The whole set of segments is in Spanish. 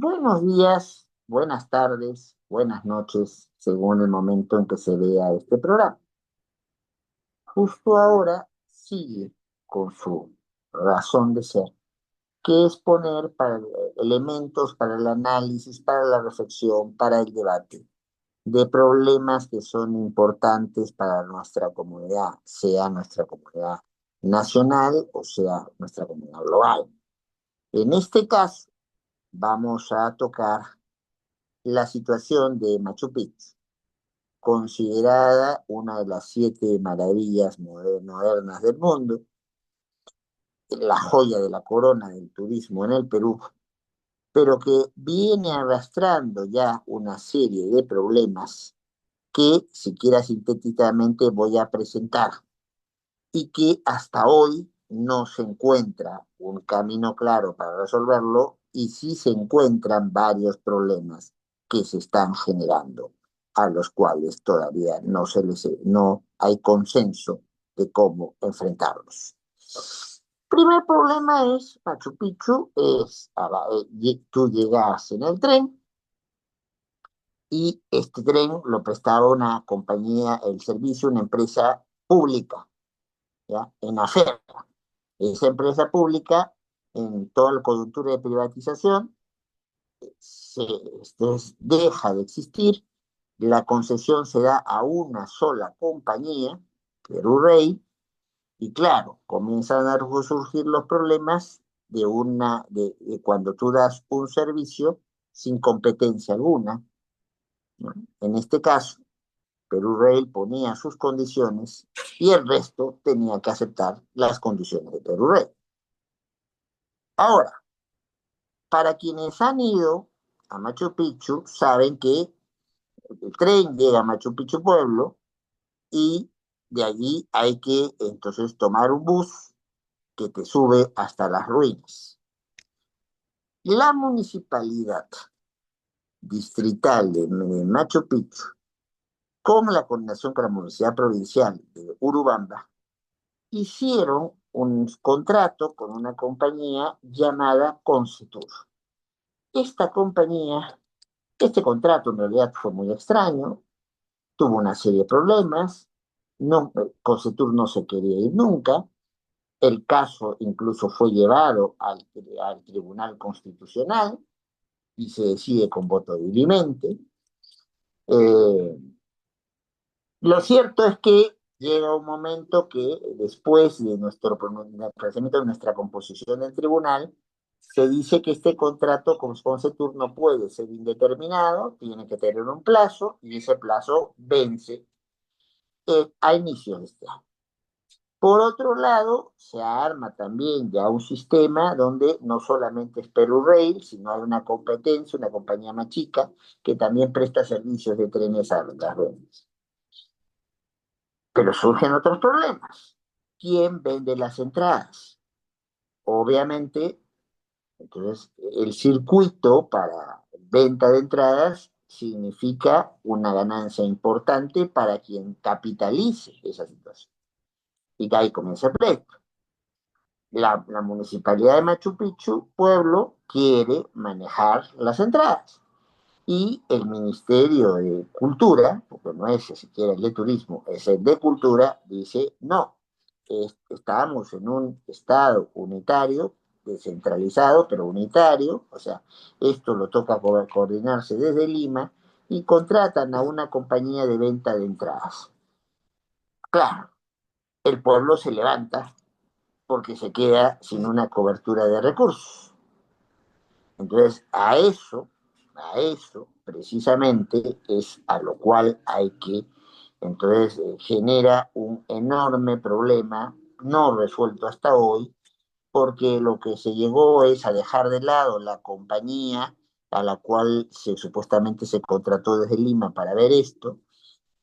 Buenos días, buenas tardes, buenas noches, según el momento en que se vea este programa. Justo ahora sigue con su razón de ser, que es poner elementos para el análisis, para la reflexión, para el debate de problemas que son importantes para nuestra comunidad, sea nuestra comunidad nacional o sea nuestra comunidad global. En este caso, vamos a tocar la situación de Machu Picchu, considerada una de las siete maravillas modernas del mundo, la joya de la corona del turismo en el Perú, pero que viene arrastrando ya una serie de problemas que, siquiera sintéticamente, voy a presentar y que hasta hoy no se encuentra un camino claro para resolverlo y sí se encuentran varios problemas que se están generando, a los cuales todavía no hay consenso de cómo enfrentarlos. Primer problema es Machu Picchu, tú llegas en el tren y este tren lo prestaba una compañía, el servicio, una empresa pública, ¿ya? En AFER. Esa empresa pública, en toda la coyuntura de privatización, se, deja de existir, la concesión se da a una sola compañía, Perú Rey, y claro, comienzan a surgir los problemas de cuando tú das un servicio sin competencia alguna, ¿no? En este caso, Perú Rail ponía sus condiciones y el resto tenía que aceptar las condiciones de Perú Rail. Ahora, para quienes han ido a Machu Picchu, saben que el tren llega a Machu Picchu Pueblo y de allí hay que entonces tomar un bus que te sube hasta las ruinas. La municipalidad distrital de Machu Picchu, con la coordinación con la Universidad Provincial de Urubamba, hicieron un contrato con una compañía llamada Concetur. Esta compañía, este contrato en realidad fue muy extraño, tuvo una serie de problemas, no, Concetur no se quería ir nunca, el caso incluso fue llevado al Tribunal Constitucional y se decide con voto dilimente. Eh, lo cierto es que llega un momento que después de nuestro pronunciamiento de nuestra composición del tribunal, se dice que este contrato con Concetur no puede ser indeterminado, tiene que tener un plazo y ese plazo vence a inicios de este año. Por otro lado, se arma también ya un sistema donde no solamente es Perú Rail, sino hay una competencia, una compañía más chica, que también presta servicios de trenes a las ruedas. Pero surgen otros problemas. ¿Quién vende las entradas? Obviamente, entonces, el circuito para venta de entradas significa una ganancia importante para quien capitalice esa situación. Y ahí comienza el pleito. La municipalidad de Machu Picchu, pueblo, quiere manejar las entradas. Y el Ministerio de Cultura, porque no es siquiera el de Turismo, es el de Cultura, dice no. Estamos en un estado unitario, descentralizado, pero unitario, o sea, esto lo toca coordinarse desde Lima y contratan a una compañía de venta de entradas. Claro, el pueblo se levanta porque se queda sin una cobertura de recursos. Entonces, a eso precisamente es a lo cual hay que, entonces genera un enorme problema no resuelto hasta hoy, porque lo que se llegó es a dejar de lado la compañía a la cual supuestamente se contrató desde Lima para ver esto,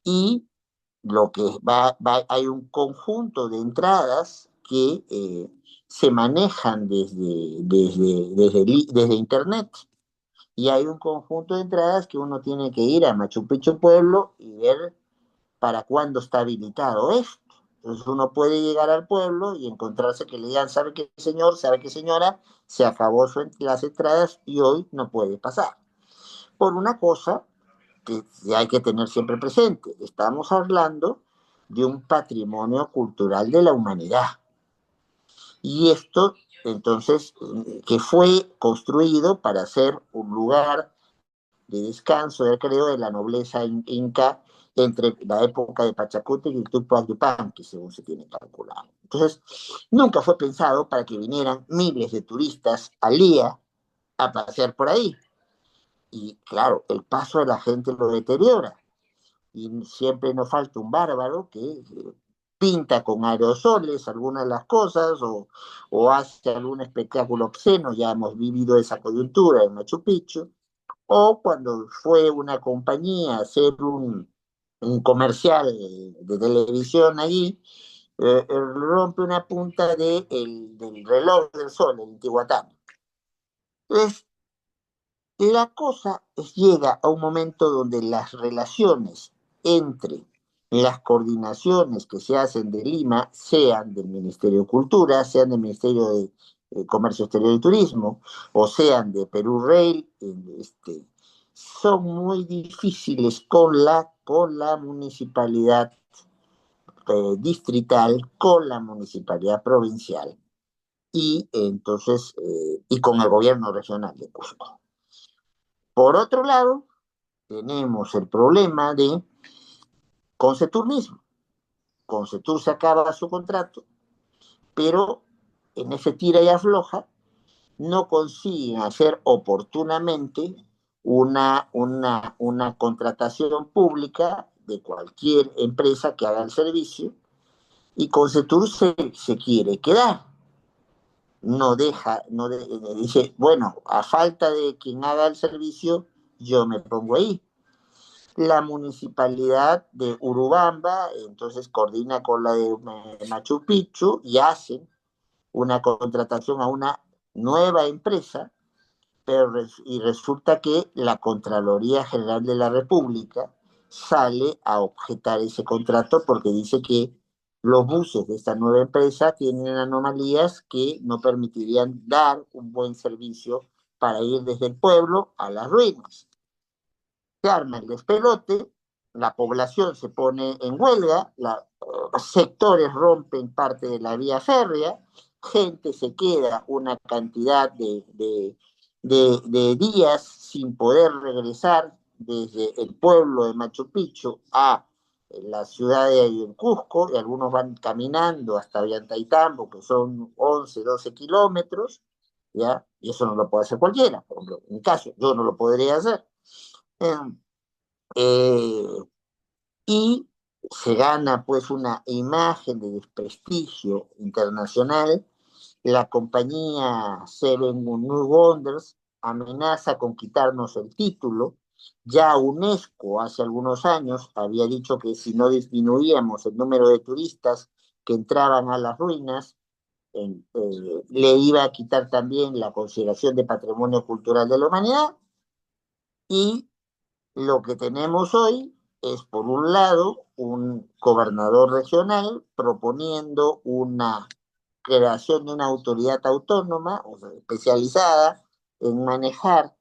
y lo que hay un conjunto de entradas que se manejan desde Internet. Y hay un conjunto de entradas que uno tiene que ir a Machu Picchu Pueblo y ver para cuándo está habilitado esto. Entonces uno puede llegar al pueblo y encontrarse que le digan, ¿sabe qué señor? ¿Sabe qué señora? Se acabó las entradas y hoy no puede pasar. Por una cosa que hay que tener siempre presente, estamos hablando de un patrimonio cultural de la humanidad. Y esto, entonces, que fue construido para ser un lugar de descanso, de recreo de la nobleza inca entre la época de Pachacútec y Tupac Yupanqui, según se tiene calculado. Entonces, nunca fue pensado para que vinieran miles de turistas al día a pasear por ahí. Y claro, el paso de la gente lo deteriora. Y siempre nos falta un bárbaro que pinta con aerosoles algunas de las cosas o hace algún espectáculo obsceno, ya hemos vivido esa coyuntura en Machu Picchu, o cuando fue una compañía a hacer un comercial de televisión allí, rompe una punta del reloj del sol en Tihuatán. Entonces, la cosa llega a un momento donde las relaciones entre las coordinaciones que se hacen de Lima, sean del Ministerio de Cultura, sean del Ministerio de Comercio Exterior y Turismo, o sean de Perú Rail, son muy difíciles con la municipalidad distrital, con la municipalidad provincial y con el gobierno regional de Cusco. Por otro lado, tenemos el problema de Concetur mismo. Concetur se acaba su contrato, pero en ese tira y afloja no consiguen hacer oportunamente una contratación pública de cualquier empresa que haga el servicio y Concetur se quiere quedar. No deja, dice, bueno, a falta de quien haga el servicio, yo me pongo ahí. La municipalidad de Urubamba, entonces coordina con la de Machu Picchu y hacen una contratación a una nueva empresa, y resulta que la Contraloría General de la República sale a objetar ese contrato porque dice que los buses de esta nueva empresa tienen anomalías que no permitirían dar un buen servicio para ir desde el pueblo a las ruinas. Se arma el despelote, la población se pone en huelga, sectores rompen parte de la vía férrea, gente se queda una cantidad de días sin poder regresar desde el pueblo de Machu Picchu a la ciudad de Cusco, y algunos van caminando hasta Ollantaytambo, que son 11, 12 kilómetros, ¿ya? Y eso no lo puede hacer cualquiera, por ejemplo, en mi caso, yo no lo podría hacer. Eh, eh, y se gana pues una imagen de desprestigio internacional. La compañía Seven New Wonders amenaza con quitarnos el título. Ya UNESCO hace algunos años había dicho que si no disminuíamos el número de turistas que entraban a las ruinas, le iba a quitar también la consideración de patrimonio cultural de la humanidad. Y lo que tenemos hoy es, por un lado, un gobernador regional proponiendo una creación de una autoridad autónoma, o sea, especializada en manejar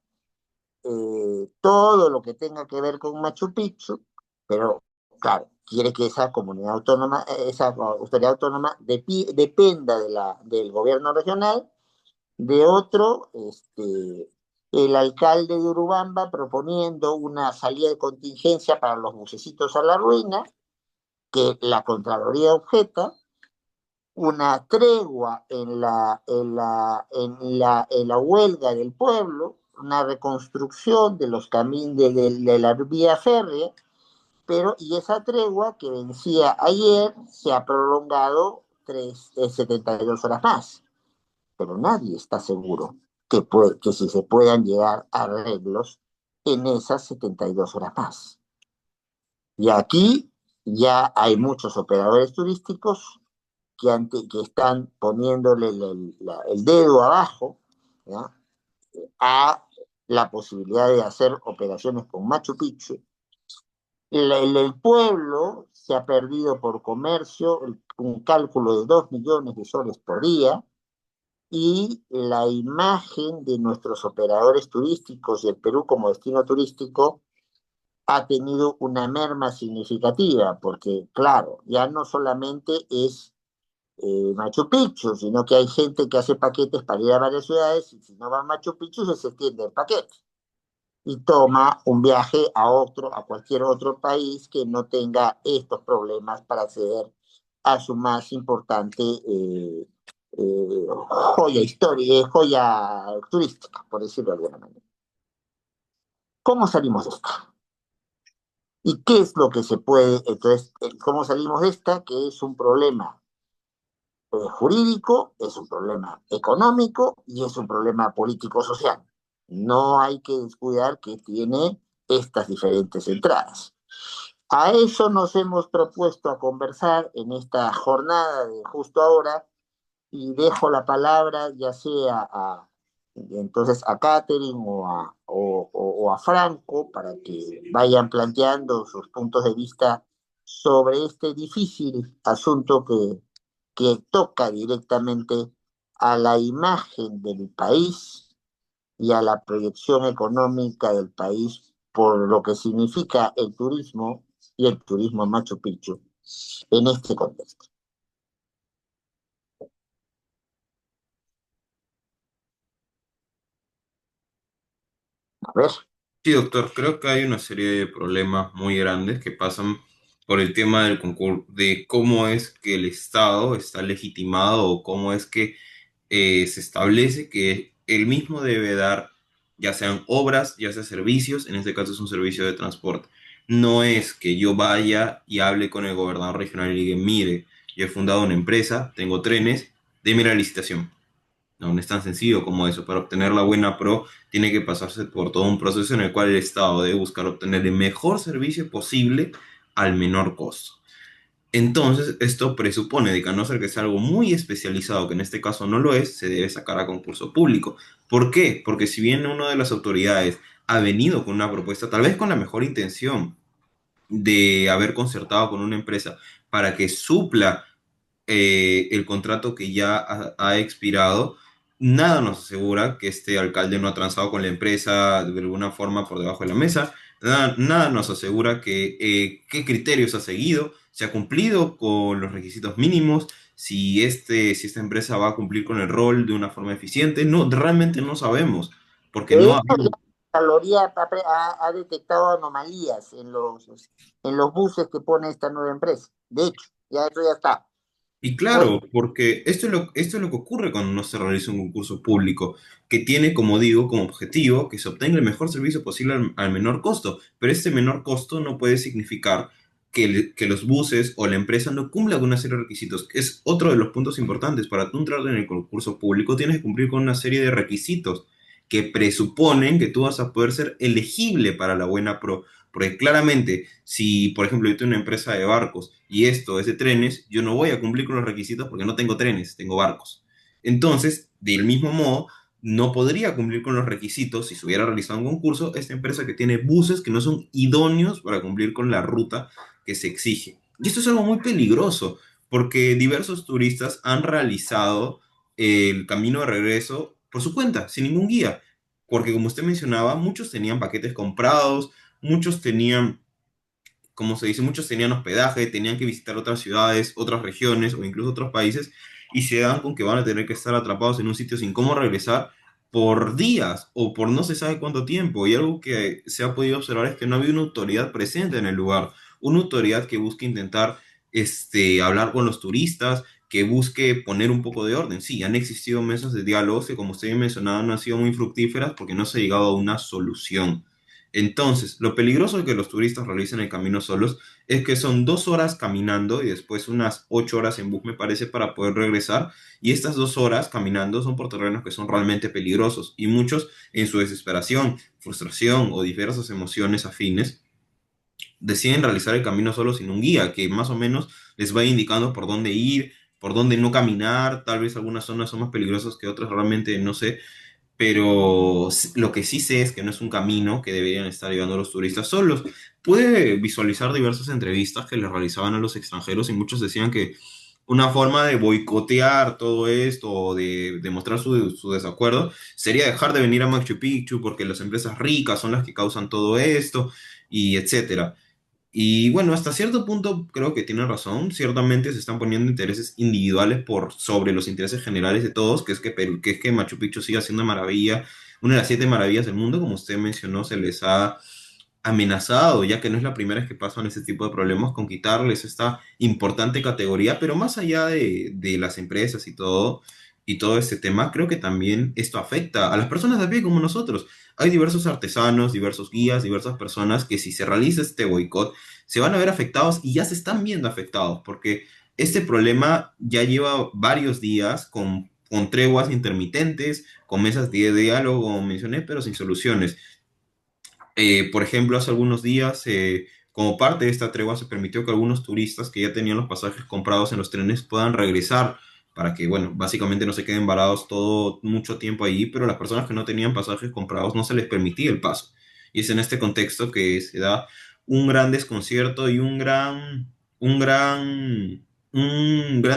todo lo que tenga que ver con Machu Picchu, pero claro, quiere que esa comunidad autónoma, esa autoridad autónoma dependa del gobierno regional. De otro, el alcalde de Urubamba proponiendo una salida de contingencia para los bucecitos a la ruina, que la Contraloría objeta, una tregua en la huelga del pueblo, una reconstrucción de los caminos de la vía férrea, y esa tregua que vencía ayer se ha prolongado 72 horas más, pero nadie está seguro que si se puedan llegar a arreglos en esas 72 horas más. Y aquí ya hay muchos operadores turísticos que están poniéndole el dedo abajo, ¿ya?, a la posibilidad de hacer operaciones con Machu Picchu, El pueblo se ha perdido por comercio un cálculo de 2 millones de soles por día y la imagen de nuestros operadores turísticos y el Perú como destino turístico ha tenido una merma significativa, porque claro, ya no solamente es Machu Picchu, sino que hay gente que hace paquetes para ir a varias ciudades y si no va a Machu Picchu se extiende el paquete y toma un viaje a cualquier otro país que no tenga estos problemas para acceder a su más importante joya histórica, joya turística, por decirlo de alguna manera. ¿Cómo salimos de esto? ¿Y qué es lo que se puede, entonces, cómo salimos de esta? Que es un problema jurídico, es un problema económico y es un problema político-social. No hay que descuidar que tiene estas diferentes entradas. A eso nos hemos propuesto a conversar en esta jornada de justo ahora y dejo la palabra ya sea entonces a Catherine o a Franco para que vayan planteando sus puntos de vista sobre este difícil asunto que toca directamente a la imagen del país y a la proyección económica del país por lo que significa el turismo y el turismo en Machu Picchu en este contexto. A ver, Sí, doctor, creo que hay una serie de problemas muy grandes que pasan por el tema del concurso, de cómo es que el Estado está legitimado o cómo es que se establece que él mismo debe dar, ya sean obras, ya sean servicios, en este caso es un servicio de transporte. No es que yo vaya y hable con el gobernador regional y le diga, mire, yo he fundado una empresa, tengo trenes, deme la licitación. No, no es tan sencillo como eso. Para obtener la buena pro, tiene que pasarse por todo un proceso en el cual el Estado debe buscar obtener el mejor servicio posible al menor costo. Entonces, esto presupone de que a no ser que sea algo muy especializado, que en este caso no lo es, se debe sacar a concurso público. ¿Por qué? Porque si bien una de las autoridades ha venido con una propuesta, tal vez con la mejor intención de haber concertado con una empresa para que supla el contrato que ya ha expirado, nada nos asegura que este alcalde no ha transado con la empresa de alguna forma por debajo de la mesa, nada nos asegura que qué criterios ha seguido, si ha cumplido con los requisitos mínimos, si esta empresa va a cumplir con el rol de una forma eficiente, no, realmente no sabemos, porque de no ha hecho, habido. ya Caloría ha detectado anomalías en los buses que pone esta nueva empresa. De hecho, ya eso ya está. Y Pues, claro, porque esto es lo que ocurre cuando no se realiza un concurso público, que tiene, como digo, como objetivo que se obtenga el mejor servicio posible al menor costo, pero este menor costo no puede significar que los buses o la empresa no cumplan con una serie de requisitos. Es otro de los puntos importantes. Para tú entrar en el concurso público tienes que cumplir con una serie de requisitos que presuponen que tú vas a poder ser elegible para la buena pro. Porque claramente, si por ejemplo yo tengo una empresa de barcos y esto es de trenes, yo no voy a cumplir con los requisitos porque no tengo trenes, tengo barcos. Entonces, del mismo modo, no podría cumplir con los requisitos si se hubiera realizado un concurso esta empresa que tiene buses que no son idóneos para cumplir con la ruta que se exige. Y esto es algo muy peligroso porque diversos turistas han realizado el camino de regreso por su cuenta, sin ningún guía. Porque como usted mencionaba, muchos tenían paquetes comprados, muchos tenían, como se dice, muchos tenían hospedaje, tenían que visitar otras ciudades, otras regiones o incluso otros países y se dan con que van a tener que estar atrapados en un sitio sin cómo regresar por días o por no se sabe cuánto tiempo. Y algo que se ha podido observar es que no había una autoridad presente en el lugar, una autoridad que busque intentar hablar con los turistas, que busque poner un poco de orden. Sí, han existido mesas de diálogo que, como usted mencionaba, no han sido muy fructíferas porque no se ha llegado a una solución. Entonces, lo peligroso de que los turistas realicen el camino solos es que son 2 horas caminando y después unas 8 horas en bus, me parece, para poder regresar. Y estas 2 horas caminando son por terrenos que son realmente peligrosos. Y muchos, en su desesperación, frustración o diversas emociones afines, deciden realizar el camino solo sin un guía, que más o menos les va indicando por dónde ir, por dónde no caminar. Tal vez algunas zonas son más peligrosas que otras, realmente no sé, pero lo que sí sé es que no es un camino que deberían estar llevando los turistas solos. Pude visualizar diversas entrevistas que le realizaban a los extranjeros y muchos decían que una forma de boicotear todo esto o de demostrar su desacuerdo sería dejar de venir a Machu Picchu porque las empresas ricas son las que causan todo esto y etcétera. Y bueno, hasta cierto punto creo que tiene razón. Ciertamente se están poniendo intereses individuales por sobre los intereses generales de todos, que es que, que es que Machu Picchu siga siendo maravilla, una de las siete maravillas del mundo, como usted mencionó, se les ha amenazado, ya que no es la primera vez que pasan ese tipo de problemas, con quitarles esta importante categoría, pero más allá de las empresas y todo este tema, creo que también esto afecta a las personas de a pie como nosotros. Hay diversos artesanos, diversos guías, diversas personas que si se realiza este boicot, se van a ver afectados y ya se están viendo afectados, porque este problema ya lleva varios días con treguas intermitentes, con mesas de diálogo, como mencioné, pero sin soluciones. Por ejemplo, hace algunos días, como parte de esta tregua, se permitió que algunos turistas que ya tenían los pasajes comprados en los trenes puedan regresar para que, bueno, básicamente no se queden varados todo mucho tiempo allí, pero las personas que no tenían pasajes comprados no se les permitía el paso. Y es en este contexto que se da un gran desconcierto y un gran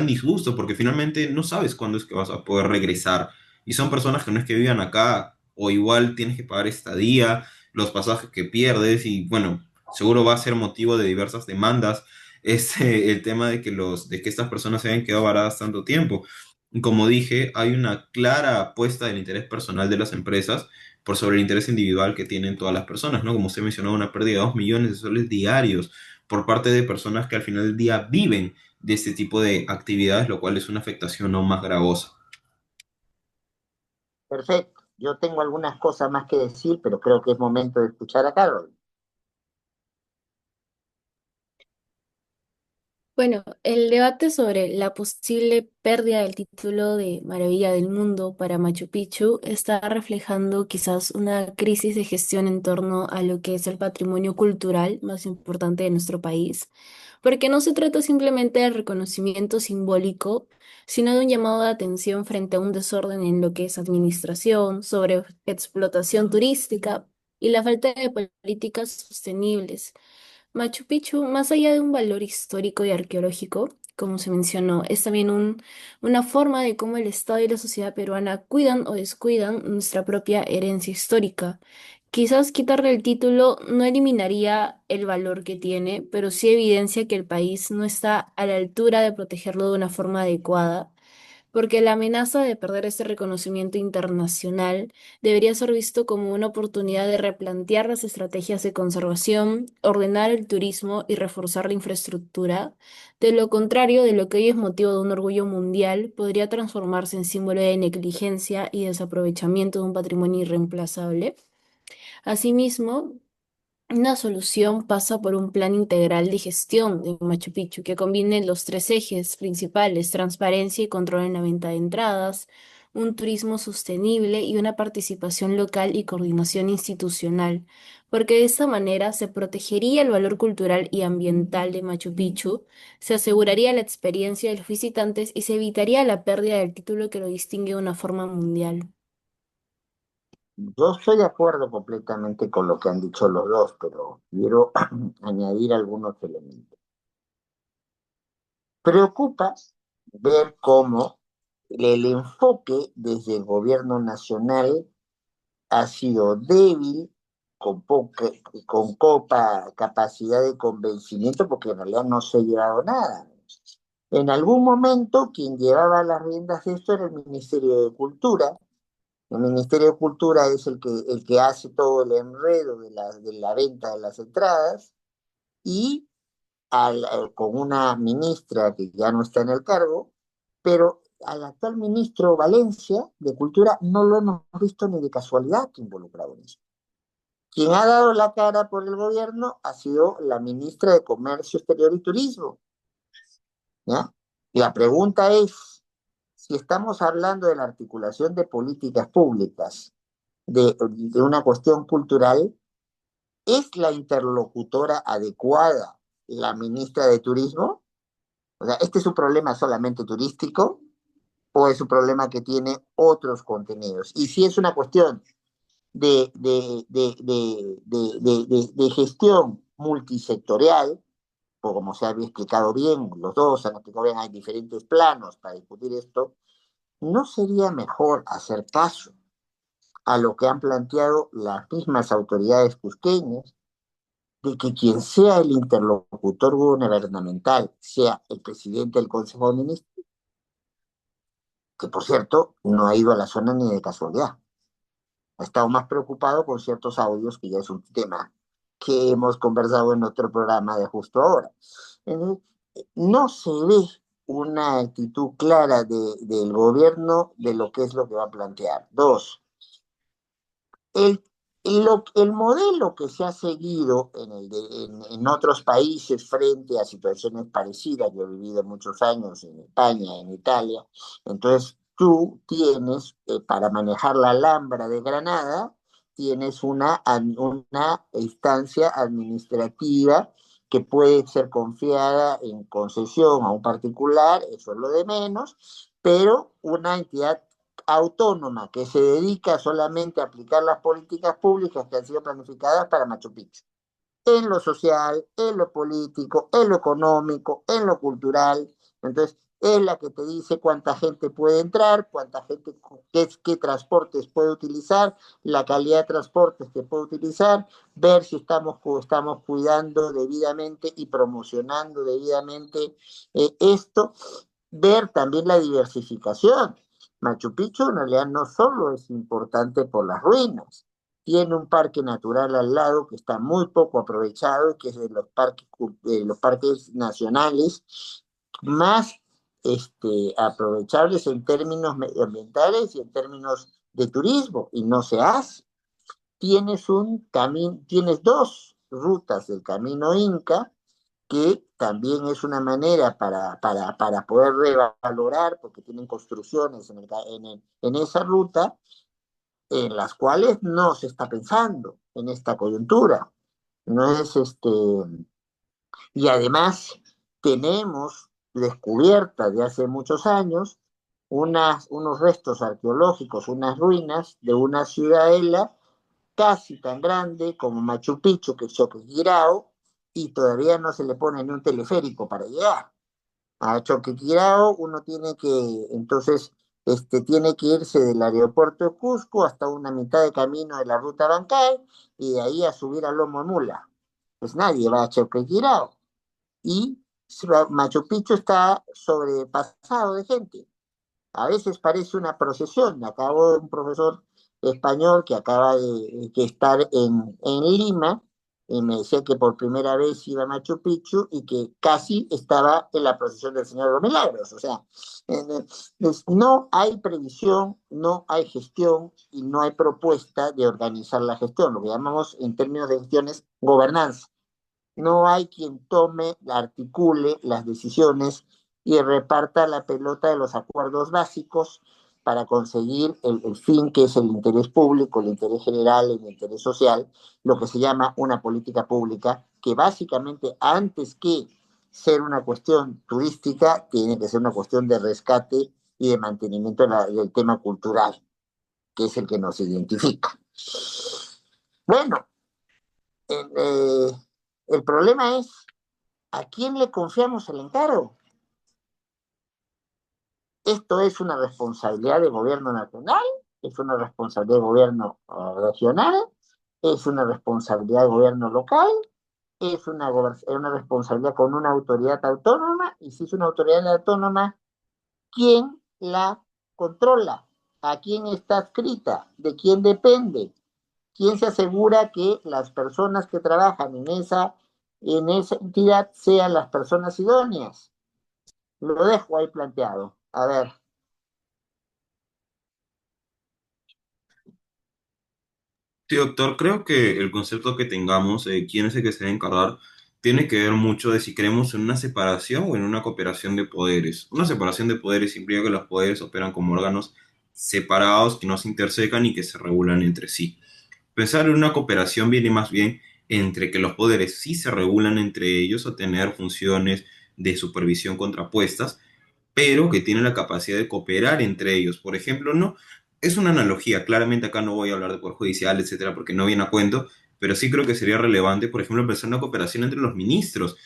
disgusto, porque finalmente no sabes cuándo es que vas a poder regresar. Y son personas que no es que vivan acá, o igual tienes que pagar estadía, los pasajes que pierdes y bueno, seguro va a ser motivo de diversas demandas el tema de que de que estas personas se hayan quedado varadas tanto tiempo. Como dije, hay una clara apuesta del interés personal de las empresas por sobre el interés individual que tienen todas las personas, ¿no? Como usted mencionó, una pérdida de 2 millones de soles diarios por parte de personas que al final del día viven de este tipo de actividades, lo cual es una afectación aún más gravosa. Perfecto. Yo tengo algunas cosas más que decir, pero creo que es momento de escuchar a Carol. Bueno, el debate sobre la posible pérdida del título de Maravilla del Mundo para Machu Picchu está reflejando quizás una crisis de gestión en torno a lo que es el patrimonio cultural más importante de nuestro país, porque no se trata simplemente del reconocimiento simbólico, sino de un llamado de atención frente a un desorden en lo que es administración, sobre explotación turística y la falta de políticas sostenibles. Machu Picchu, más allá de un valor histórico y arqueológico, como se mencionó, es también una forma de cómo el Estado y la sociedad peruana cuidan o descuidan nuestra propia herencia histórica. Quizás quitarle el título no eliminaría el valor que tiene, pero sí evidencia que el país no está a la altura de protegerlo de una forma adecuada, porque la amenaza de perder ese reconocimiento internacional debería ser visto como una oportunidad de replantear las estrategias de conservación, ordenar el turismo y reforzar la infraestructura. De lo contrario, de lo que hoy es motivo de un orgullo mundial, podría transformarse en símbolo de negligencia y desaprovechamiento de un patrimonio irreemplazable. Asimismo, una solución pasa por un plan integral de gestión de Machu Picchu que combine los tres ejes principales: transparencia y control en la venta de entradas, un turismo sostenible y una participación local y coordinación institucional, porque de esta manera se protegería el valor cultural y ambiental de Machu Picchu, se aseguraría la experiencia de los visitantes y se evitaría la pérdida del título que lo distingue de una forma mundial. Yo estoy de acuerdo completamente con lo que han dicho los dos, pero quiero añadir algunos elementos. Preocupa ver cómo el enfoque desde el gobierno nacional ha sido débil, con poca, con poca capacidad de convencimiento, porque en realidad no se ha llevado nada. En algún momento, quien llevaba las riendas de esto era el Ministerio de Cultura. El Ministerio de Cultura es el que hace todo el enredo de la venta de las entradas y con una ministra que ya no está en el cargo, pero al actual ministro Valencia de Cultura no lo hemos visto ni de casualidad que involucrado en eso. Quien ha dado la cara por el gobierno ha sido la ministra de Comercio Exterior y Turismo, ¿ya? La pregunta es, si estamos hablando de la articulación de políticas públicas, de una cuestión cultural, ¿es la interlocutora adecuada la ministra de Turismo? O sea, ¿este es un problema solamente turístico? o es un problema que tiene otros contenidos. Y si es una cuestión de gestión multisectorial, o como se había explicado bien, los dos han explicado bien, hay diferentes planos para discutir esto, ¿no sería mejor hacer caso a lo que han planteado las mismas autoridades cusqueñas, de que quien sea el interlocutor gubernamental sea el presidente del Consejo de Ministros, que por cierto no ha ido a la zona ni de casualidad? Ha estado más preocupado con ciertos audios, que ya es un tema que hemos conversado en otro programa de justo ahora. No se ve una actitud clara del gobierno de lo que es lo que va a plantear. Dos, el, el modelo que se ha seguido en otros países frente a situaciones parecidas, yo he vivido muchos años en España, en Italia, entonces tú tienes, para manejar la Alhambra de Granada, tienes una instancia administrativa que puede ser confiada en concesión a un particular, eso es lo de menos, pero una entidad autónoma que se dedica solamente a aplicar las políticas públicas que han sido planificadas para Machu Picchu, en lo social, en lo político, en lo económico, en lo cultural. Entonces, es la que te dice cuánta gente puede entrar, cuánta gente, qué transportes puede utilizar, la calidad de transportes que puede utilizar, ver si estamos cuidando debidamente y promocionando debidamente esto, ver también la diversificación. Machu Picchu en realidad no solo es importante por las ruinas, tiene un parque natural al lado que está muy poco aprovechado, que es de los parques nacionales más aprovechables en términos medioambientales y en términos de turismo, y no se hace. Tienes dos rutas del camino Inca, que también es una manera para poder revalorar, porque tienen construcciones en esa ruta, en las cuales no se está pensando en esta coyuntura. No es y además tenemos descubiertas de hace muchos años unos restos arqueológicos, unas ruinas de una ciudadela casi tan grande como Machu Picchu, que es Choquequirao, y todavía no se le pone ni un teleférico para llegar a Choquequirao. Uno tiene que, entonces, tiene que irse del aeropuerto de Cusco hasta una mitad de camino de la ruta Bancay, y de ahí a subir a Lomo Mula. Pues nadie va a Choquequirao. Y Machu Picchu está sobrepasado de gente. A veces parece una procesión. Acabo de un profesor español que acaba de estar en Lima, y me decía que por primera vez iba a Machu Picchu y que casi estaba en la procesión del Señor de los Milagros. O sea, no hay previsión, no hay gestión y no hay propuesta de organizar la gestión, lo que llamamos en términos de gestiones gobernanza. No hay quien tome, articule las decisiones y reparta la pelota de los acuerdos básicos para conseguir el fin, que es el interés público, el interés general, el interés social, lo que se llama una política pública, que básicamente, antes que ser una cuestión turística, tiene que ser una cuestión de rescate y de mantenimiento del tema cultural, que es el que nos identifica. Bueno, eh, el problema es, ¿a quién le confiamos el encargo? Esto es una responsabilidad del gobierno nacional, es una responsabilidad del gobierno regional, es una responsabilidad del gobierno local, es una responsabilidad con una autoridad autónoma, y si es una autoridad autónoma, ¿quién la controla? ¿A quién está adscrita? ¿De quién depende? ¿Quién se asegura que las personas que trabajan en esa entidad sean las personas idóneas? Lo dejo ahí planteado. A ver. Sí, doctor, creo que el concepto que tengamos de quién es el que se debe encargar tiene que ver mucho de si creemos en una separación o en una cooperación de poderes. Una separación de poderes implica que los poderes operan como órganos separados que no se intersecan y que se regulan entre sí. Pensar en una cooperación viene más bien entre que los poderes sí se regulan entre ellos o tener funciones de supervisión contrapuestas, pero que tienen la capacidad de cooperar entre ellos. Por ejemplo, no, es una analogía, claramente acá no voy a hablar de poder judicial, etcétera, porque no viene a cuento, pero sí creo que sería relevante, por ejemplo, pensar en una cooperación entre los ministros.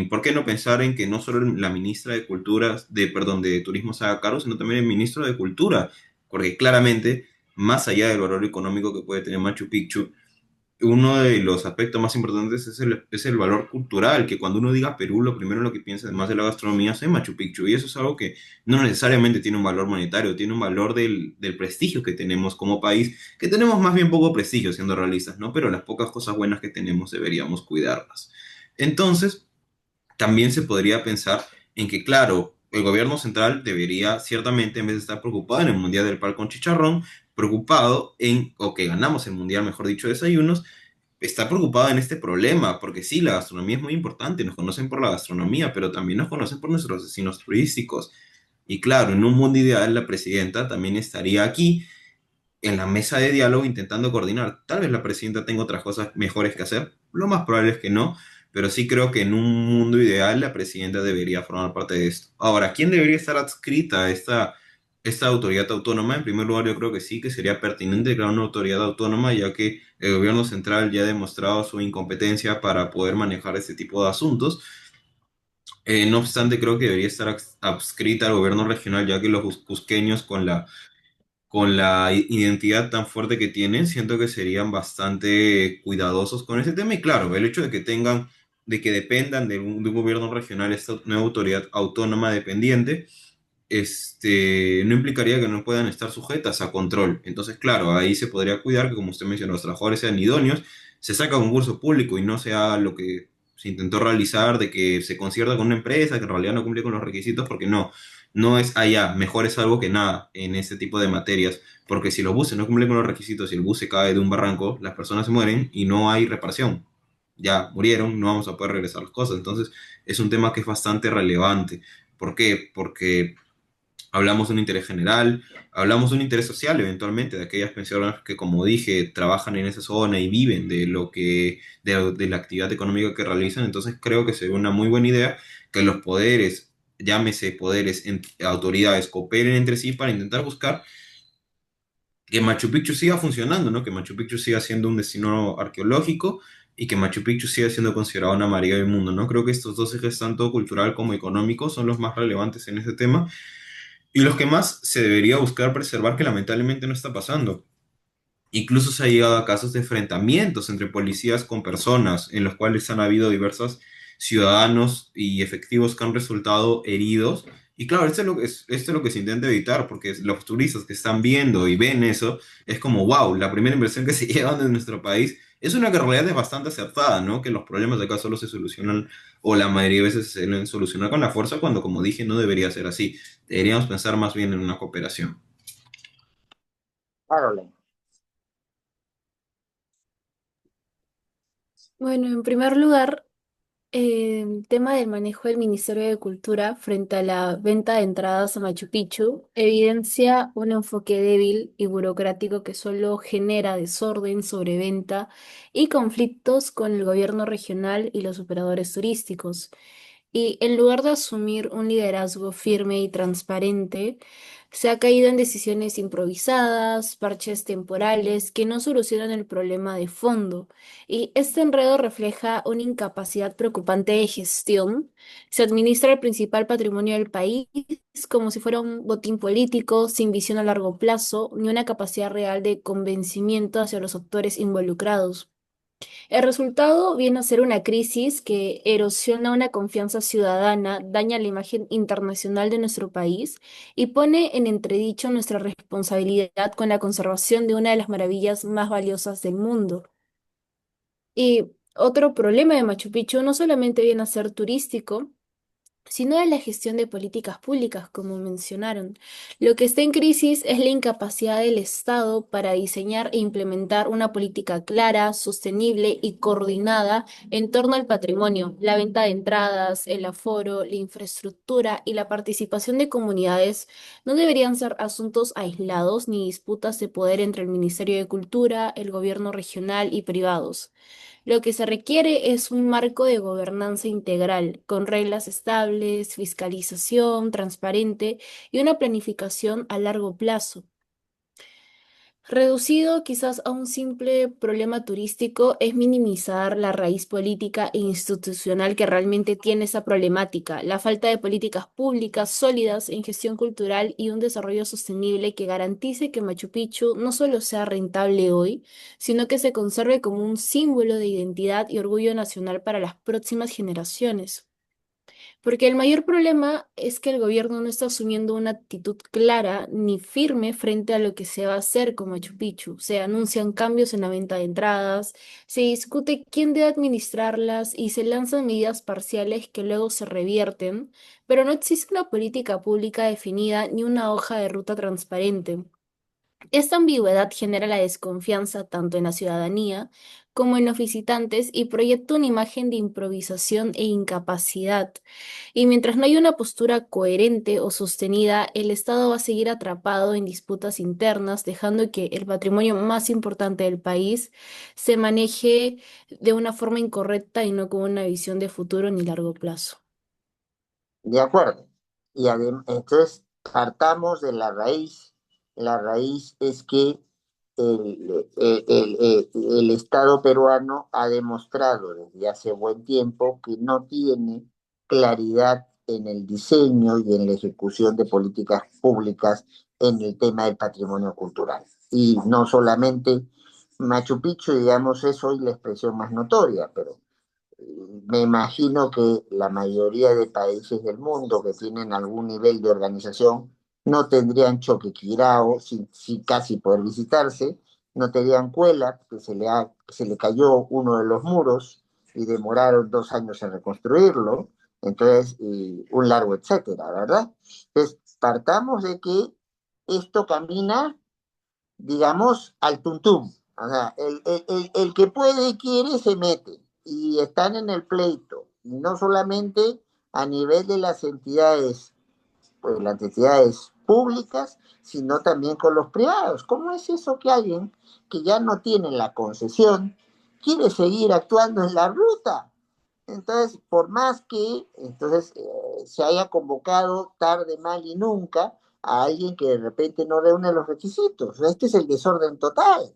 ¿Por qué no pensar en que no solo la ministra de Cultura, perdón, de Turismo se haga cargo, sino también el ministro de Cultura? Porque claramente, más allá del valor económico que puede tener Machu Picchu, uno de los aspectos más importantes es el valor cultural, que cuando uno diga Perú, lo primero en lo que piensa, además de la gastronomía, es en Machu Picchu, y eso es algo que no necesariamente tiene un valor monetario, tiene un valor del prestigio que tenemos como país, que tenemos más bien poco prestigio, siendo realistas, ¿no? Pero las pocas cosas buenas que tenemos deberíamos cuidarlas. Entonces, también se podría pensar en que, claro, el gobierno central debería, ciertamente, en vez de estar preocupado en el Mundial del Pan con Chicharrón, preocupado en, o que ganamos el Mundial, mejor dicho, de desayunos, está preocupado en este problema, porque sí, la gastronomía es muy importante, nos conocen por la gastronomía, pero también nos conocen por nuestros destinos turísticos. Y claro, en un mundo ideal, la presidenta también estaría aquí en la mesa de diálogo intentando coordinar. Tal vez la presidenta tenga otras cosas mejores que hacer, lo más probable es que no, pero sí creo que en un mundo ideal la presidenta debería formar parte de esto. Ahora, ¿quién debería estar adscrita a esta autoridad autónoma? En primer lugar, yo creo que sí, que sería pertinente crear una autoridad autónoma, ya que el gobierno central ya ha demostrado su incompetencia para poder manejar este tipo de asuntos. No obstante, creo que debería estar adscrita al gobierno regional, ya que los cusqueños con la identidad tan fuerte que tienen, siento que serían bastante cuidadosos con ese tema. Y claro, el hecho de que dependan de un gobierno regional, esta nueva autoridad autónoma dependiente, no implicaría que no puedan estar sujetas a control. Entonces, claro, ahí se podría cuidar que, como usted mencionó, los trabajadores sean idóneos, se saca concurso público y no sea lo que se intentó realizar, de que se concierta con una empresa que en realidad no cumple con los requisitos, porque no es allá, mejor es algo que nada en este tipo de materias, porque si los buses no cumplen con los requisitos y el bus se cae de un barranco, las personas se mueren y no hay reparación. Ya murieron, no vamos a poder regresar las cosas. Entonces, es un tema que es bastante relevante. ¿Por qué? Porque hablamos de un interés general, hablamos de un interés social eventualmente, de aquellas personas que, como dije, trabajan en esa zona y viven de la actividad económica que realizan. Entonces creo que sería una muy buena idea que los poderes, llámese poderes, autoridades, cooperen entre sí para intentar buscar que Machu Picchu siga funcionando, ¿no? Que Machu Picchu siga siendo un destino arqueológico y que Machu Picchu siga siendo considerado una maravilla del mundo, ¿no? Creo que estos dos ejes, tanto cultural como económico, son los más relevantes en este tema y los que más se debería buscar preservar, que lamentablemente no está pasando. Incluso se ha llegado a casos de enfrentamientos entre policías con personas, en los cuales han habido diversos ciudadanos y efectivos que han resultado heridos. Y claro, esto es lo que se intenta evitar, porque los turistas que están viendo y ven eso, es como, wow, la primera inversión que se llevan de nuestro país es una que en realidad es bastante acertada, ¿no? Que los problemas de acá solo se solucionan, o la mayoría de veces se suelen solucionar con la fuerza, cuando, como dije, no debería ser así. Deberíamos pensar más bien en una cooperación. Caroline. Bueno, en primer lugar, el tema del manejo del Ministerio de Cultura frente a la venta de entradas a Machu Picchu evidencia un enfoque débil y burocrático que solo genera desorden, sobreventa y conflictos con el gobierno regional y los operadores turísticos. Y en lugar de asumir un liderazgo firme y transparente, se ha caído en decisiones improvisadas, parches temporales que no solucionan el problema de fondo. Y este enredo refleja una incapacidad preocupante de gestión. Se administra el principal patrimonio del país como si fuera un botín político, sin visión a largo plazo, ni una capacidad real de convencimiento hacia los actores involucrados. El resultado viene a ser una crisis que erosiona una confianza ciudadana, daña la imagen internacional de nuestro país y pone en entredicho nuestra responsabilidad con la conservación de una de las maravillas más valiosas del mundo. Y otro problema de Machu Picchu no solamente viene a ser turístico, sino de la gestión de políticas públicas, como mencionaron. Lo que está en crisis es la incapacidad del Estado para diseñar e implementar una política clara, sostenible y coordinada en torno al patrimonio, la venta de entradas, el aforo, la infraestructura y la participación de comunidades no deberían ser asuntos aislados ni disputas de poder entre el Ministerio de Cultura, el gobierno regional y privados. Lo que se requiere es un marco de gobernanza integral, con reglas estables, fiscalización transparente y una planificación a largo plazo. Reducido quizás a un simple problema turístico es minimizar la raíz política e institucional que realmente tiene esa problemática, la falta de políticas públicas sólidas en gestión cultural y un desarrollo sostenible que garantice que Machu Picchu no solo sea rentable hoy, sino que se conserve como un símbolo de identidad y orgullo nacional para las próximas generaciones. Porque el mayor problema es que el gobierno no está asumiendo una actitud clara ni firme frente a lo que se va a hacer con Machu Picchu. Se anuncian cambios en la venta de entradas, se discute quién debe administrarlas y se lanzan medidas parciales que luego se revierten, pero no existe una política pública definida ni una hoja de ruta transparente. Esta ambigüedad genera la desconfianza tanto en la ciudadanía como en los visitantes y proyecta una imagen de improvisación e incapacidad. Y mientras no haya una postura coherente o sostenida, el Estado va a seguir atrapado en disputas internas, dejando que el patrimonio más importante del país se maneje de una forma incorrecta y no con una visión de futuro ni largo plazo. De acuerdo. Entonces, partamos de la raíz. La raíz es que el Estado peruano ha demostrado desde hace buen tiempo que no tiene claridad en el diseño y en la ejecución de políticas públicas en el tema del patrimonio cultural. Y no solamente Machu Picchu, digamos, es hoy la expresión más notoria, pero me imagino que la mayoría de países del mundo que tienen algún nivel de organización no tendrían Choquequirao sin casi poder visitarse, no tendrían Cuela, que se le cayó uno de los muros y demoraron 2 años en reconstruirlo, entonces, un largo etcétera, ¿verdad? Entonces, partamos de que esto camina, digamos, al tuntum. O sea, el que puede y quiere se mete y están en el pleito. Y no solamente a nivel de las entidades, pues las entidades públicas, sino también con los privados. ¿Cómo es eso que alguien que ya no tiene la concesión quiere seguir actuando en la ruta? Entonces, por más que se haya convocado tarde, mal y nunca a alguien que de repente no reúne los requisitos, este es el desorden total.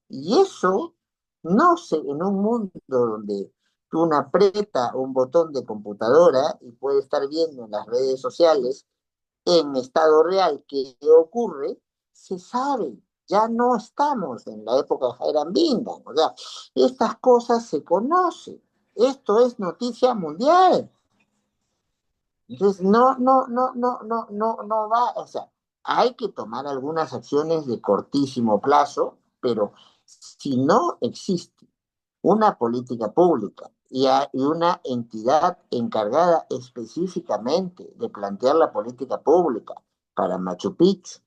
Y eso no se, en un mundo donde uno aprieta un botón de computadora y puede estar viendo en las redes sociales en estado real qué ocurre, se sabe. Ya no estamos en la época de Jairán Bingham. O sea, estas cosas se conocen. Esto es noticia mundial. Entonces, no va, o sea, hay que tomar algunas acciones de cortísimo plazo, pero si no existe una política pública y una entidad encargada específicamente de plantear la política pública para Machu Picchu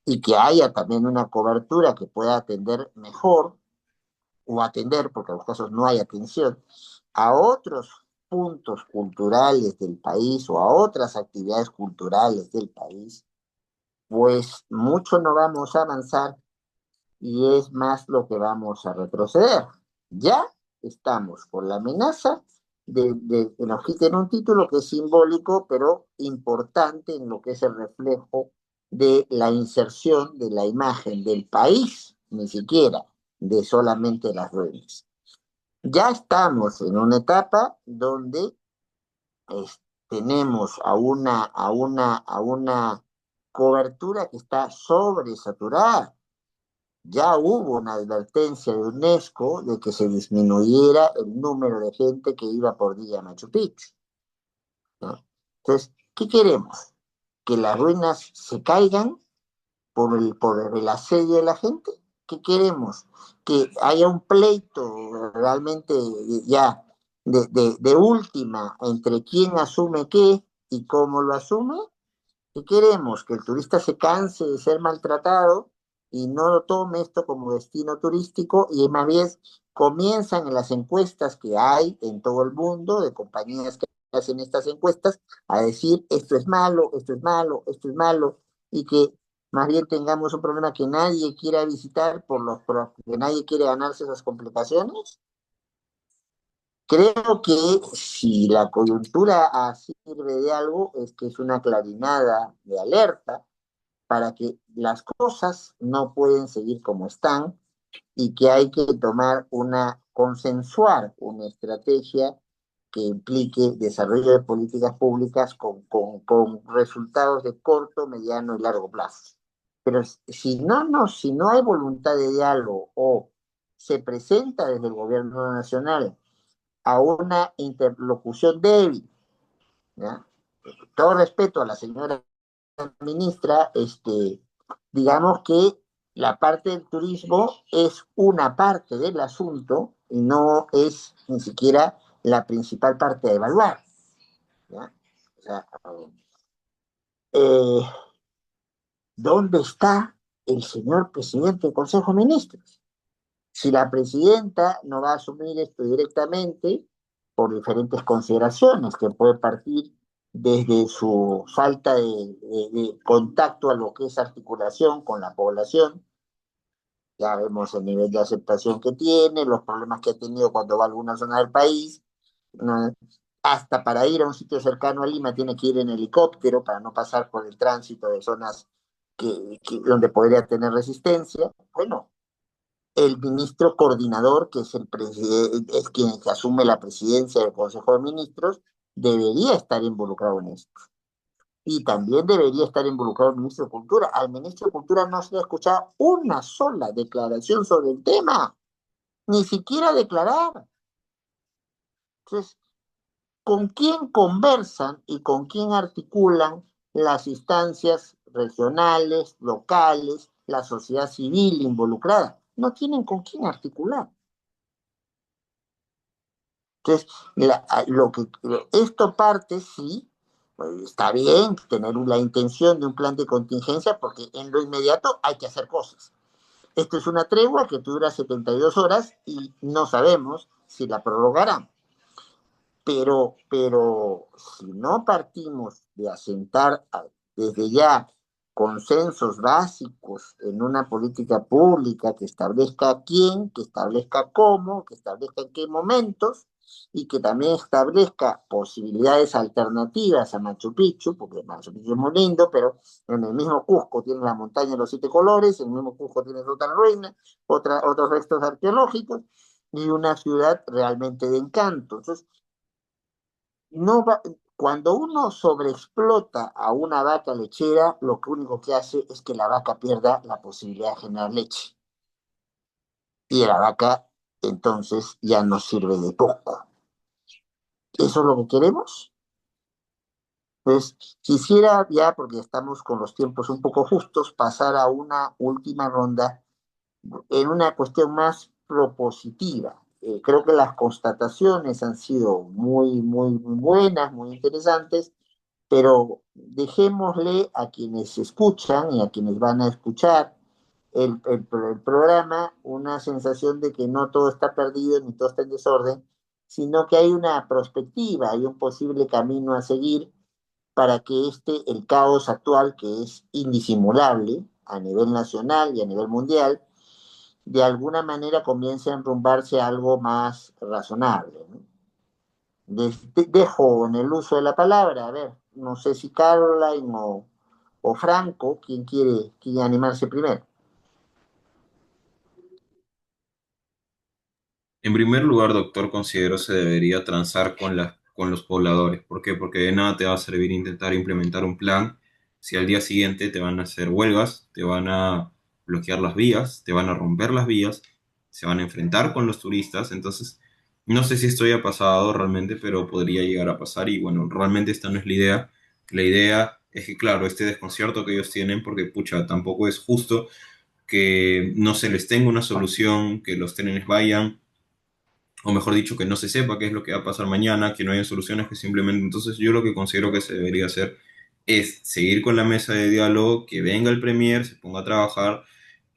y que haya también una cobertura que pueda atender mejor o atender, porque en los casos no hay atención, a otros puntos culturales del país o a otras actividades culturales del país, pues mucho no vamos a avanzar y es más lo que vamos a retroceder. Ya estamos con la amenaza de que nos quiten un título que es simbólico, pero importante en lo que es el reflejo de la inserción de la imagen del país, ni siquiera de solamente las ruinas. Ya estamos en una etapa donde tenemos a una cobertura que está sobresaturada. Ya hubo una advertencia de UNESCO de que se disminuyera el número de gente que iba por día a Machu Picchu, ¿no? Entonces, ¿qué queremos? ¿Que las ruinas se caigan por el asedio de la gente? ¿Qué queremos? Que haya un pleito realmente ya de última entre quién asume qué y cómo lo asume. ¿Qué queremos? Que el turista se canse de ser maltratado y no lo tome esto como destino turístico y más bien comienzan en las encuestas que hay en todo el mundo de compañías que hacen estas encuestas a decir esto es malo, esto es malo, esto es malo y que más bien tengamos un problema que nadie quiera visitar que nadie quiere ganarse esas complicaciones. Creo que si la coyuntura sirve de algo, es que es una clarinada de alerta para que las cosas no pueden seguir como están y que hay que consensuar una estrategia que implique desarrollo de políticas públicas con resultados de corto, mediano y largo plazo. Pero si no hay voluntad de diálogo o se presenta desde el gobierno nacional a una interlocución débil, ¿ya? Todo respeto a la señora ministra, digamos que la parte del turismo es una parte del asunto y no es ni siquiera la principal parte a evaluar. ¿Ya? O sea, eh, ¿dónde está el señor presidente del Consejo de Ministros? Si la presidenta no va a asumir esto directamente, por diferentes consideraciones, que puede partir desde su falta de contacto a lo que es articulación con la población, ya vemos el nivel de aceptación que tiene, los problemas que ha tenido cuando va a alguna zona del país, ¿no? Hasta para ir a un sitio cercano a Lima tiene que ir en helicóptero para no pasar por el tránsito de zonas donde podría tener resistencia. Bueno, el ministro coordinador, que es, es quien asume la presidencia del Consejo de Ministros, debería estar involucrado en esto. Y también debería estar involucrado el ministro de Cultura. Al ministro de Cultura no se le ha escuchado una sola declaración sobre el tema, ni siquiera declarar. Entonces, ¿con quién conversan y con quién articulan las instancias regionales, locales, la sociedad civil involucrada? No tienen con quién articular. Entonces, esto parte, sí, pues, está bien tener la intención de un plan de contingencia porque en lo inmediato hay que hacer cosas. Esto es una tregua que dura 72 horas y no sabemos si la prorrogarán. Pero si no partimos de asentar desde ya consensos básicos en una política pública que establezca quién, que establezca cómo, que establezca en qué momentos y que también establezca posibilidades alternativas a Machu Picchu, porque Machu Picchu es muy lindo, pero en el mismo Cusco tienes la montaña de los siete colores, en el mismo Cusco tienes otra ruina, otros restos arqueológicos y una ciudad realmente de encanto. Entonces, no va, cuando uno sobreexplota a una vaca lechera, lo que único que hace es que la vaca pierda la posibilidad de generar leche. Y la vaca entonces ya no sirve de poco. ¿Eso es lo que queremos? Pues quisiera ya, porque estamos con los tiempos un poco justos, pasar a una última ronda en una cuestión más propositiva. Creo que las constataciones han sido muy buenas, muy interesantes, pero dejémosle a quienes escuchan y a quienes van a escuchar el programa una sensación de que no todo está perdido ni todo está en desorden, sino que hay una perspectiva, hay un posible camino a seguir para que el caos actual, que es indisimulable a nivel nacional y a nivel mundial, de alguna manera comience a enrumbarse a algo más razonable, ¿no? Dejo en el uso de la palabra, a ver, no sé si Caroline o Franco, quiere animarse primero. En primer lugar, doctor, considero se debería transar con los pobladores. ¿Por qué? Porque de nada te va a servir intentar implementar un plan si al día siguiente te van a hacer huelgas, te van a bloquear las vías, te van a romper las vías, se van a enfrentar con los turistas. Entonces, no sé si esto ya ha pasado realmente, pero podría llegar a pasar. Y bueno, realmente esta no es la idea. La idea es que, claro, este desconcierto que ellos tienen, porque pucha, tampoco es justo que no se les tenga una solución, que los trenes vayan o mejor dicho, que no se sepa qué es lo que va a pasar mañana, que no haya soluciones, que simplemente entonces yo lo que considero que se debería hacer es seguir con la mesa de diálogo, que venga el premier, se ponga a trabajar,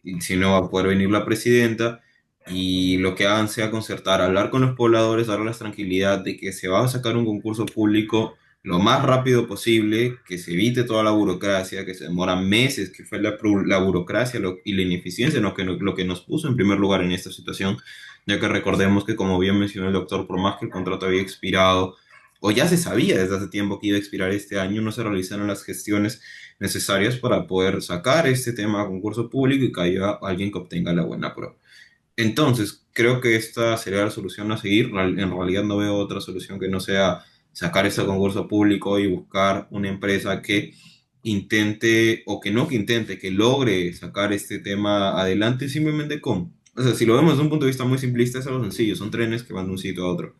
y si no va a poder venir la presidenta, y lo que hagan sea concertar, hablar con los pobladores, darles tranquilidad de que se va a sacar un concurso público lo más rápido posible, que se evite toda la burocracia, que se demora meses, que fue la burocracia y la ineficiencia lo que nos puso en primer lugar en esta situación, ya que recordemos que, como bien mencionó el doctor, por más que el contrato había expirado, o ya se sabía desde hace tiempo que iba a expirar este año, no se realizaron las gestiones necesarias para poder sacar este tema a concurso público y que haya alguien que obtenga la buena prueba. Entonces, creo que esta sería la solución a seguir. En realidad no veo otra solución que no sea sacar ese concurso público y buscar una empresa que intente, o que intente, que logre sacar este tema adelante simplemente con... O sea, si lo vemos desde un punto de vista muy simplista, es algo sencillo, son trenes que van de un sitio a otro.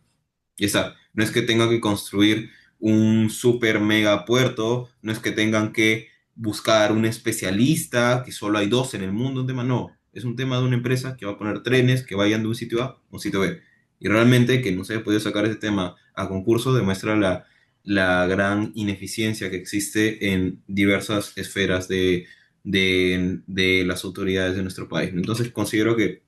Ya está. No es que tengan que construir un super mega puerto, no es que tengan que buscar un especialista, que solo hay dos en el mundo, un tema no. Es un tema de una empresa que va a poner trenes que vayan de un sitio A a un sitio B. Y realmente que no se haya podido sacar ese tema a concurso demuestra la gran ineficiencia que existe en diversas esferas de las autoridades de nuestro país. Entonces considero que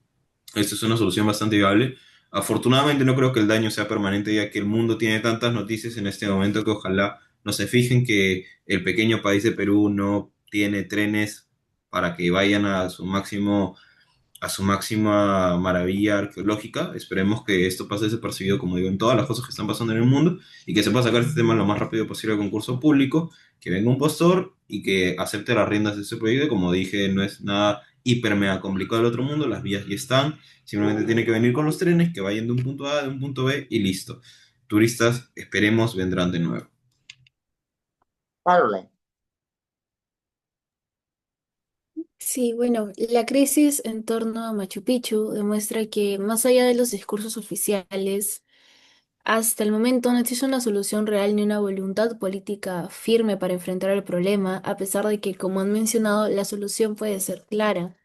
esta es una solución bastante viable. Afortunadamente no creo que el daño sea permanente, ya que el mundo tiene tantas noticias en este momento que ojalá no se fijen que el pequeño país de Perú no tiene trenes para que vayan a su máxima maravilla arqueológica. Esperemos que esto pase desapercibido, como digo, en todas las cosas que están pasando en el mundo y que se pueda sacar este tema lo más rápido posible al concurso público, que venga un postor y que acepte las riendas de ese proyecto. Como dije, no es nada hiper mega complicado del otro mundo, las vías ya están, simplemente tiene que venir con los trenes que vayan de un punto A, de un punto B y listo. Turistas, esperemos, vendrán de nuevo. Caroline, Sí, bueno, la crisis en torno a Machu Picchu demuestra que más allá de los discursos oficiales, hasta el momento no existe una solución real ni una voluntad política firme para enfrentar el problema, a pesar de que, como han mencionado, la solución puede ser clara.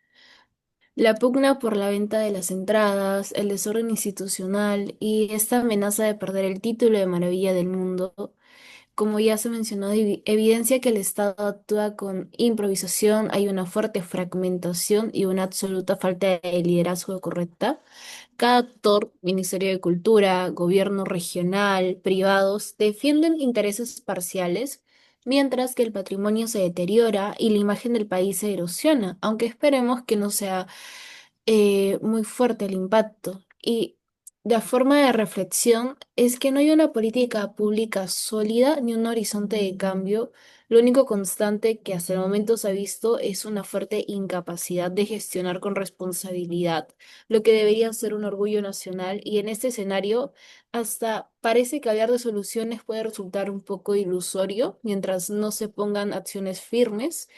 La pugna por la venta de las entradas, el desorden institucional y esta amenaza de perder el título de Maravilla del Mundo, como ya se mencionó, evidencia que el Estado actúa con improvisación, hay una fuerte fragmentación y una absoluta falta de liderazgo correcta. Cada actor, Ministerio de Cultura, gobierno regional, privados, defienden intereses parciales, mientras que el patrimonio se deteriora y la imagen del país se erosiona, aunque esperemos que no sea muy fuerte el impacto. Y la forma de reflexión es que no hay una política pública sólida ni un horizonte de cambio. Lo único constante que hasta el momento se ha visto es una fuerte incapacidad de gestionar con responsabilidad, lo que debería ser un orgullo nacional. Y en este escenario, hasta parece que hablar de soluciones puede resultar un poco ilusorio mientras no se pongan acciones firmes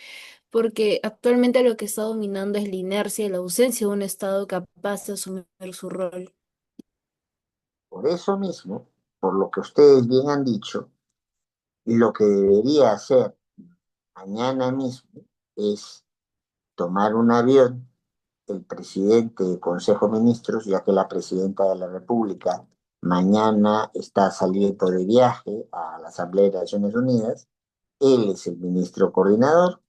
porque actualmente lo que está dominando es la inercia y la ausencia de un Estado capaz de asumir su rol. por eso mismo, por lo que ustedes bien han dicho, lo que debería hacer mañana mismo es tomar un avión el presidente del Consejo de Ministros, ya que la presidenta de la República mañana está saliendo de viaje a la Asamblea de Naciones Unidas, él es el ministro coordinador,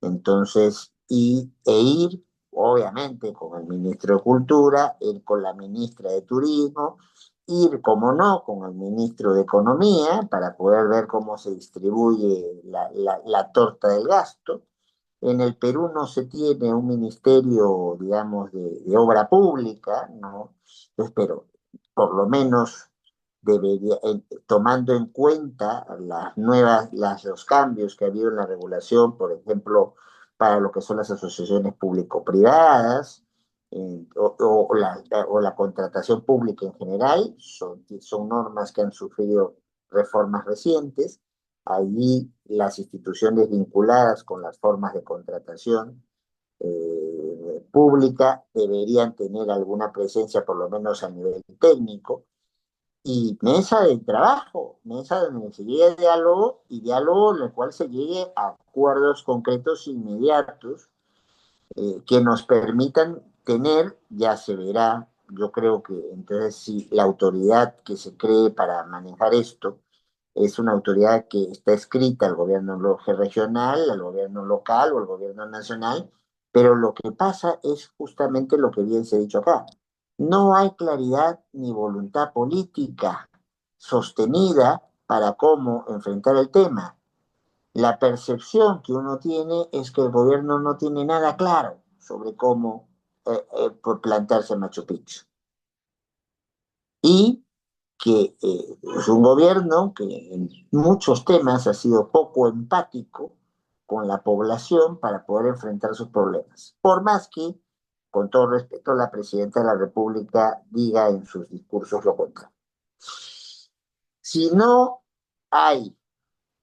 entonces, e ir, obviamente, con el ministro de Cultura, ir con la ministra de Turismo, ir, como no, con el ministro de Economía, para poder ver cómo se distribuye la torta del gasto. En el Perú no se tiene un ministerio, digamos, de obra pública, ¿no? Entonces, pero por lo menos debería, tomando en cuenta los cambios que ha habido en la regulación, por ejemplo, para lo que son las asociaciones público-privadas, o la contratación pública en general, son normas que han sufrido reformas recientes. Allí las instituciones vinculadas con las formas de contratación pública deberían tener alguna presencia, por lo menos a nivel técnico, y mesa de trabajo, mesa donde se llegue a diálogo y diálogo en el cual se llegue a acuerdos concretos inmediatos que nos permitan tener, ya se verá, yo creo que entonces si la autoridad que se cree para manejar esto es una autoridad que está escrita al gobierno regional, al gobierno local o al gobierno nacional, pero lo que pasa es justamente lo que bien se ha dicho acá. No hay claridad ni voluntad política sostenida para cómo enfrentar el tema. La percepción que uno tiene es que el gobierno no tiene nada claro sobre cómo por plantearse Machu Picchu. Y que es un gobierno que en muchos temas ha sido poco empático con la población para poder enfrentar sus problemas. Por más que, con todo respeto, la presidenta de la República diga en sus discursos lo contrario. Si no hay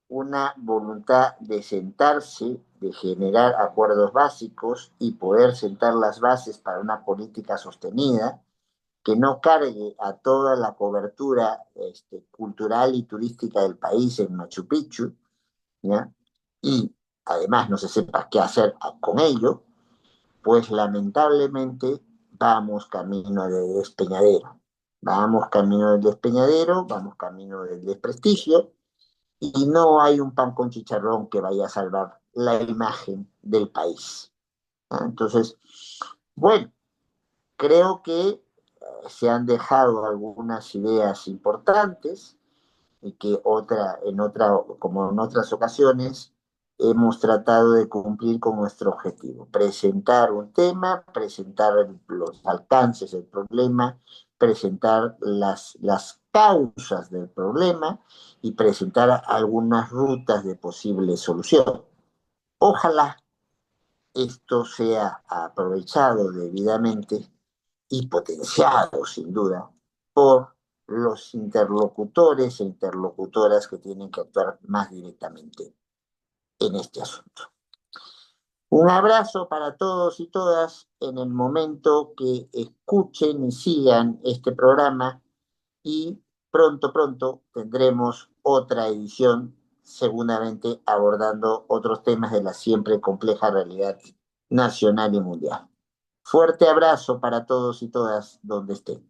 una voluntad de sentarse, de generar acuerdos básicos y poder sentar las bases para una política sostenida, que no cargue a toda la cobertura cultural y turística del país en Machu Picchu, ¿ya? Y además no se sepa qué hacer con ello, pues lamentablemente vamos camino del despeñadero. Vamos camino del despeñadero, vamos camino del desprestigio, y no hay un pan con chicharrón que vaya a salvar la imagen del país. ¿No? Entonces, bueno, creo que se han dejado algunas ideas importantes y que como en otras ocasiones, hemos tratado de cumplir con nuestro objetivo, presentar un tema, presentar los alcances del problema, presentar las causas del problema y presentar algunas rutas de posible solución. Ojalá esto sea aprovechado debidamente y potenciado, sin duda, por los interlocutores e interlocutoras que tienen que actuar más directamente en este asunto. Un abrazo para todos y todas en el momento que escuchen y sigan este programa y pronto tendremos otra edición seguramente abordando otros temas de la siempre compleja realidad nacional y mundial. Fuerte abrazo para todos y todas donde estén.